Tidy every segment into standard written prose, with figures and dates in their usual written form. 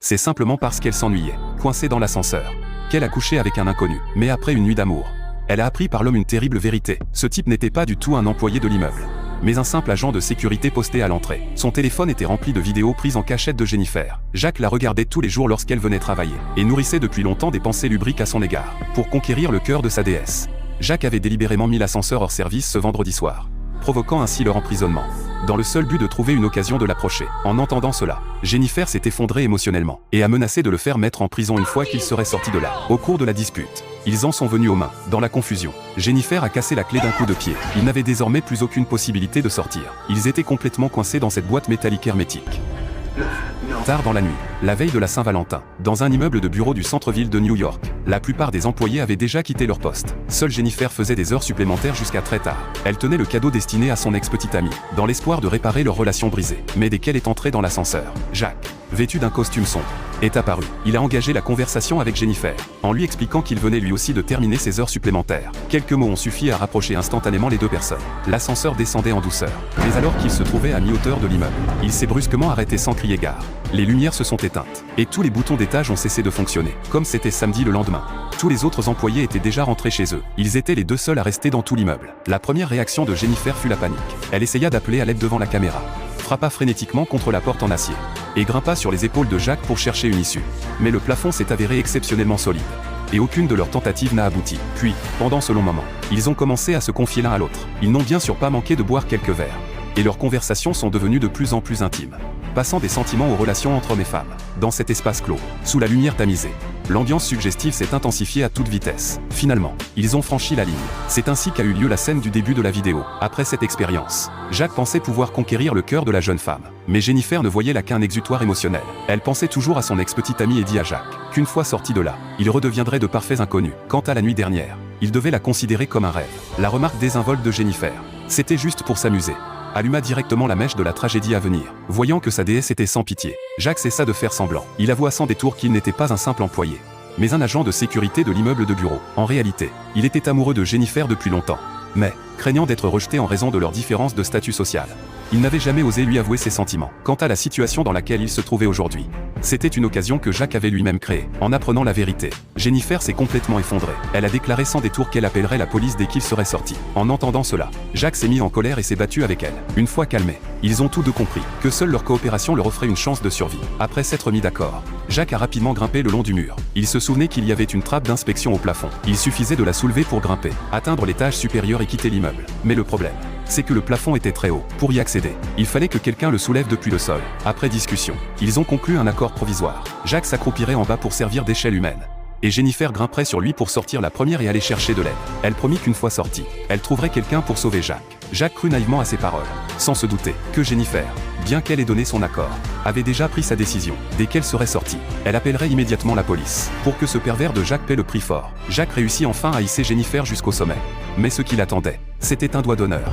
C'est simplement parce qu'elle s'ennuyait, coincée dans l'ascenseur, qu'elle a couché avec un inconnu, mais après une nuit d'amour. Elle a appris par l'homme une terrible vérité. Ce type n'était pas du tout un employé de l'immeuble, mais un simple agent de sécurité posté à l'entrée. Son téléphone était rempli de vidéos prises en cachette de Jennifer. Jacques la regardait tous les jours lorsqu'elle venait travailler, et nourrissait depuis longtemps des pensées lubriques à son égard. Pour conquérir le cœur de sa déesse, Jacques avait délibérément mis l'ascenseur hors service ce vendredi soir, provoquant ainsi leur emprisonnement, dans le seul but de trouver une occasion de l'approcher. En entendant cela, Jennifer s'est effondrée émotionnellement, et a menacé de le faire mettre en prison une fois qu'il serait sorti de là. Au cours de la dispute, ils en sont venus aux mains. Dans la confusion, Jennifer a cassé la clé d'un coup de pied. Ils n'avaient désormais plus aucune possibilité de sortir. Ils étaient complètement coincés dans cette boîte métallique hermétique. Tard dans la nuit, la veille de la Saint-Valentin, dans un immeuble de bureau du centre-ville de New York, la plupart des employés avaient déjà quitté leur poste. Seule Jennifer faisait des heures supplémentaires jusqu'à très tard. Elle tenait le cadeau destiné à son ex-petite amie, dans l'espoir de réparer leur relation brisée. Mais dès qu'elle est entrée dans l'ascenseur, Jacques, vêtu d'un costume sombre, est apparu. Il a engagé la conversation avec Jennifer, en lui expliquant qu'il venait lui aussi de terminer ses heures supplémentaires. Quelques mots ont suffi à rapprocher instantanément les deux personnes. L'ascenseur descendait en douceur, mais alors qu'il se trouvait à mi-hauteur de l'immeuble, il s'est brusquement arrêté sans crier gare. Les lumières se sont éteintes, et tous les boutons d'étage ont cessé de fonctionner, comme c'était samedi le lendemain. Tous les autres employés étaient déjà rentrés chez eux. Ils étaient les deux seuls à rester dans tout l'immeuble. La première réaction de Jennifer fut la panique. Elle essaya d'appeler à l'aide devant la caméra, frappa frénétiquement contre la porte en acier, et grimpa sur les épaules de Jacques pour chercher une issue. Mais le plafond s'est avéré exceptionnellement solide, et aucune de leurs tentatives n'a abouti. Puis, pendant ce long moment, ils ont commencé à se confier l'un à l'autre. Ils n'ont bien sûr pas manqué de boire quelques verres, et leurs conversations sont devenues de plus en plus intimes, passant des sentiments aux relations entre hommes et femmes. Dans cet espace clos, sous la lumière tamisée, l'ambiance suggestive s'est intensifiée à toute vitesse. Finalement, ils ont franchi la ligne. C'est ainsi qu'a eu lieu la scène du début de la vidéo. Après cette expérience, Jacques pensait pouvoir conquérir le cœur de la jeune femme. Mais Jennifer ne voyait là qu'un exutoire émotionnel. Elle pensait toujours à son ex-petite amie et dit à Jacques qu'une fois sorti de là, ils redeviendraient de parfaits inconnus. Quant à la nuit dernière, il devait la considérer comme un rêve. La remarque désinvolte de Jennifer, c'était juste pour s'amuser, alluma directement la mèche de la tragédie à venir. Voyant que sa déesse était sans pitié, Jacques cessa de faire semblant. Il avoua sans détour qu'il n'était pas un simple employé, mais un agent de sécurité de l'immeuble de bureau. En réalité, il était amoureux de Jennifer depuis longtemps, mais, craignant d'être rejeté en raison de leur différence de statut social, il n'avait jamais osé lui avouer ses sentiments. Quant à la situation dans laquelle il se trouvait aujourd'hui, c'était une occasion que Jacques avait lui-même créée. En apprenant la vérité, Jennifer s'est complètement effondrée. Elle a déclaré sans détour qu'elle appellerait la police dès qu'il serait sorti. En entendant cela, Jacques s'est mis en colère et s'est battu avec elle. Une fois calmés, ils ont tous deux compris que seule leur coopération leur offrait une chance de survie. Après s'être mis d'accord, Jacques a rapidement grimpé le long du mur. Il se souvenait qu'il y avait une trappe d'inspection au plafond. Il suffisait de la soulever pour grimper, atteindre l'étage supérieur et quitter l'immeuble. Mais le problème, c'est que le plafond était très haut. Pour y accéder, il fallait que quelqu'un le soulève depuis le sol. Après discussion, ils ont conclu un accord provisoire. Jacques s'accroupirait en bas pour servir d'échelle humaine, et Jennifer grimperait sur lui pour sortir la première et aller chercher de l'aide. Elle promit qu'une fois sortie, elle trouverait quelqu'un pour sauver Jacques. Jacques crut naïvement à ses paroles, sans se douter que Jennifer, bien qu'elle ait donné son accord, avait déjà pris sa décision. Dès qu'elle serait sortie, elle appellerait immédiatement la police, pour que ce pervers de Jacques paie le prix fort. Jacques réussit enfin à hisser Jennifer jusqu'au sommet. Mais ce qui l'attendait, c'était un doigt d'honneur.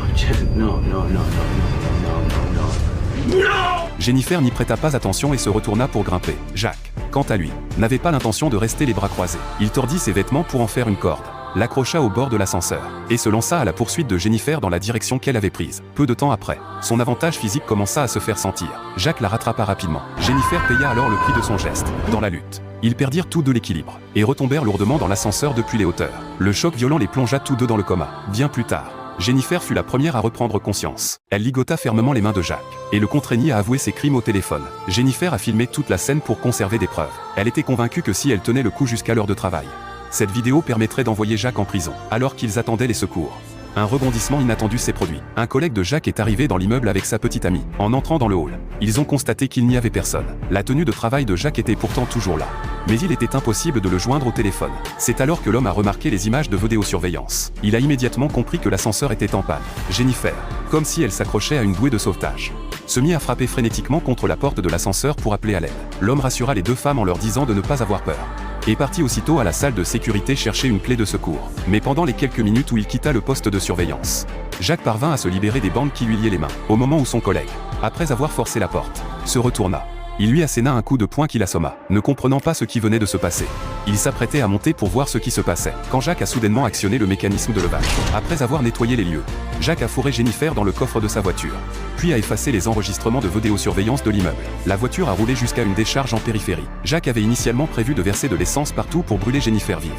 Jennifer n'y prêta pas attention et se retourna pour grimper. Jacques, quant à lui, n'avait pas l'intention de rester les bras croisés. Il tordit ses vêtements pour en faire une corde, l'accrocha au bord de l'ascenseur, et se lança à la poursuite de Jennifer dans la direction qu'elle avait prise. Peu de temps après, son avantage physique commença à se faire sentir. Jacques la rattrapa rapidement. Jennifer paya alors le prix de son geste. Dans la lutte, ils perdirent tous deux l'équilibre, et retombèrent lourdement dans l'ascenseur depuis les hauteurs. Le choc violent les plongea tous deux dans le coma. Bien plus tard, Jennifer fut la première à reprendre conscience. Elle ligota fermement les mains de Jacques, et le contraignit à avouer ses crimes au téléphone. Jennifer a filmé toute la scène pour conserver des preuves. Elle était convaincue que si elle tenait le coup jusqu'à l'heure de travail, cette vidéo permettrait d'envoyer Jacques en prison. Alors qu'ils attendaient les secours, un rebondissement inattendu s'est produit. Un collègue de Jacques est arrivé dans l'immeuble avec sa petite amie. En entrant dans le hall, ils ont constaté qu'il n'y avait personne. La tenue de travail de Jacques était pourtant toujours là, mais il était impossible de le joindre au téléphone. C'est alors que l'homme a remarqué les images de vidéosurveillance. Il a immédiatement compris que l'ascenseur était en panne. Jennifer, comme si elle s'accrochait à une bouée de sauvetage, se mit à frapper frénétiquement contre la porte de l'ascenseur pour appeler à l'aide. L'homme rassura les deux femmes en leur disant de ne pas avoir peur, et partit aussitôt à la salle de sécurité chercher une clé de secours. Mais pendant les quelques minutes où il quitta le poste de surveillance, Jacques parvint à se libérer des bandes qui lui liaient les mains. Au moment où son collègue, après avoir forcé la porte, se retourna, Il lui asséna un coup de poing qui l'assomma, ne comprenant pas ce qui venait de se passer. Il s'apprêtait à monter pour voir ce qui se passait, quand Jacques a soudainement actionné le mécanisme de levage. Après avoir nettoyé les lieux, Jacques a fourré Jennifer dans le coffre de sa voiture, puis a effacé les enregistrements de vidéosurveillance de l'immeuble. La voiture a roulé jusqu'à une décharge en périphérie. Jacques avait initialement prévu de verser de l'essence partout pour brûler Jennifer vive.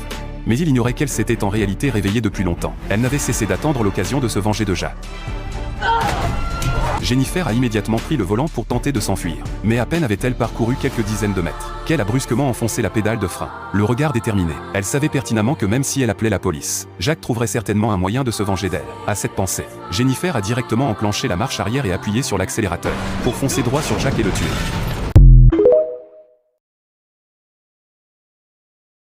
Mais il ignorait qu'elle s'était en réalité réveillée depuis longtemps. Elle n'avait cessé d'attendre l'occasion de se venger de Jacques. Jennifer a immédiatement pris le volant pour tenter de s'enfuir. Mais à peine avait-elle parcouru quelques dizaines de mètres, qu'elle a brusquement enfoncé la pédale de frein. Le regard déterminé. Elle savait pertinemment que même si elle appelait la police, Jacques trouverait certainement un moyen de se venger d'elle. À cette pensée, Jennifer a directement enclenché la marche arrière et appuyé sur l'accélérateur, pour foncer droit sur Jacques et le tuer.